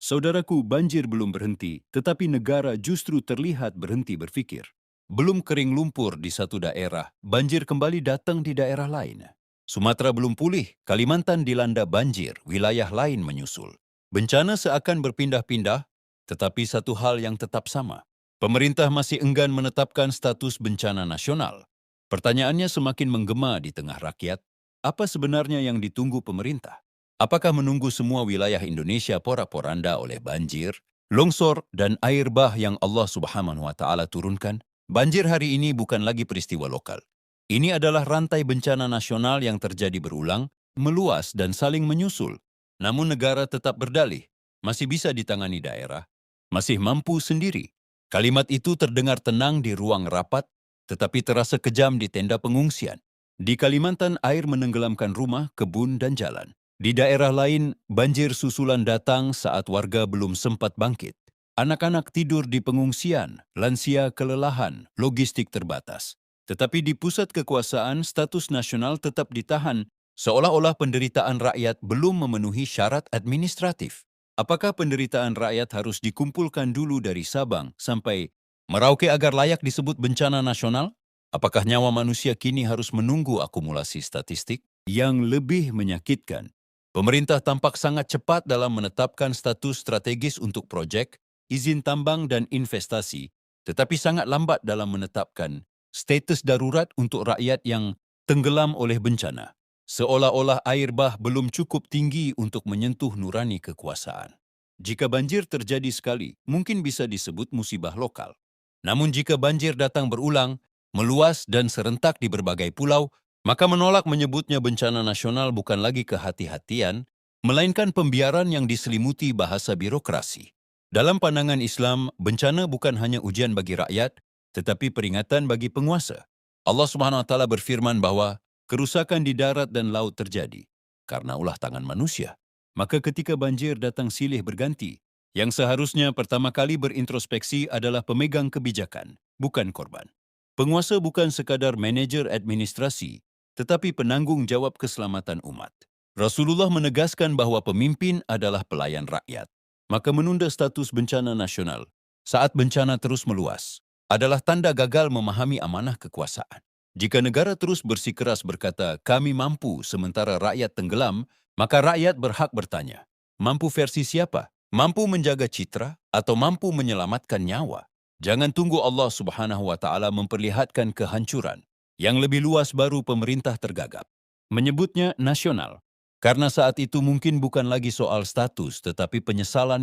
Saudaraku, banjir belum berhenti, tetapi negara justru terlihat berhenti berfikir. Belum kering lumpur di satu daerah, banjir kembali datang di daerah lain. Sumatera belum pulih, Kalimantan dilanda banjir, wilayah lain menyusul. Bencana seakan berpindah-pindah, tetapi satu hal yang tetap sama. Pemerintah masih enggan menetapkan status bencana nasional. Pertanyaannya semakin menggema di tengah rakyat. Apa sebenarnya yang ditunggu pemerintah? Apakah menunggu semua wilayah Indonesia porak-poranda oleh banjir, longsor, dan air bah yang Allah Subhanahu wa Ta'ala turunkan? Banjir hari ini bukan lagi peristiwa lokal. Ini adalah rantai bencana nasional yang terjadi berulang, meluas, dan saling menyusul. Namun negara tetap berdalih, masih bisa ditangani daerah, masih mampu sendiri. Kalimat itu terdengar tenang di ruang rapat, tetapi terasa kejam di tenda pengungsian. Di Kalimantan, air menenggelamkan rumah, kebun, dan jalan. Di daerah lain, banjir susulan datang saat warga belum sempat bangkit. Anak-anak tidur di pengungsian, lansia kelelahan, logistik terbatas. Tetapi di pusat kekuasaan, status nasional tetap ditahan, seolah-olah penderitaan rakyat belum memenuhi syarat administratif. Apakah penderitaan rakyat harus dikumpulkan dulu dari Sabang sampai Merauke agar layak disebut bencana nasional? Apakah nyawa manusia kini harus menunggu akumulasi statistik? Yang lebih menyakitkan, pemerintah tampak sangat cepat dalam menetapkan status strategis untuk proyek, izin tambang dan investasi, tetapi sangat lambat dalam menetapkan status darurat untuk rakyat yang tenggelam oleh bencana. Seolah-olah air bah belum cukup tinggi untuk menyentuh nurani kekuasaan. Jika banjir terjadi sekali, mungkin bisa disebut musibah lokal. Namun jika banjir datang berulang, meluas dan serentak di berbagai pulau, maka menolak menyebutnya bencana nasional bukan lagi kehati-hatian, melainkan pembiaran yang diselimuti bahasa birokrasi. Dalam pandangan Islam, bencana bukan hanya ujian bagi rakyat, tetapi peringatan bagi penguasa. Allah Subhanahu wa Ta'ala berfirman bahwa kerusakan di darat dan laut terjadi karena ulah tangan manusia. Maka ketika banjir datang silih berganti, yang seharusnya pertama kali berintrospeksi adalah pemegang kebijakan, bukan korban. Penguasa bukan sekadar manajer administrasi, tetapi penanggung jawab keselamatan umat. Rasulullah menegaskan bahwa pemimpin adalah pelayan rakyat. Maka menunda status bencana nasional saat bencana terus meluas adalah tanda gagal memahami amanah kekuasaan. Jika negara terus bersikeras berkata, kami mampu sementara rakyat tenggelam, maka rakyat berhak bertanya, mampu versi siapa? Mampu menjaga citra atau mampu menyelamatkan nyawa? Jangan tunggu Allah Subhanahu wa Ta'ala memperlihatkan kehancuran. Yang lebih luas baru pemerintah tergagap. Menyebutnya nasional, karena saat itu mungkin bukan lagi soal status, tetapi penyesalan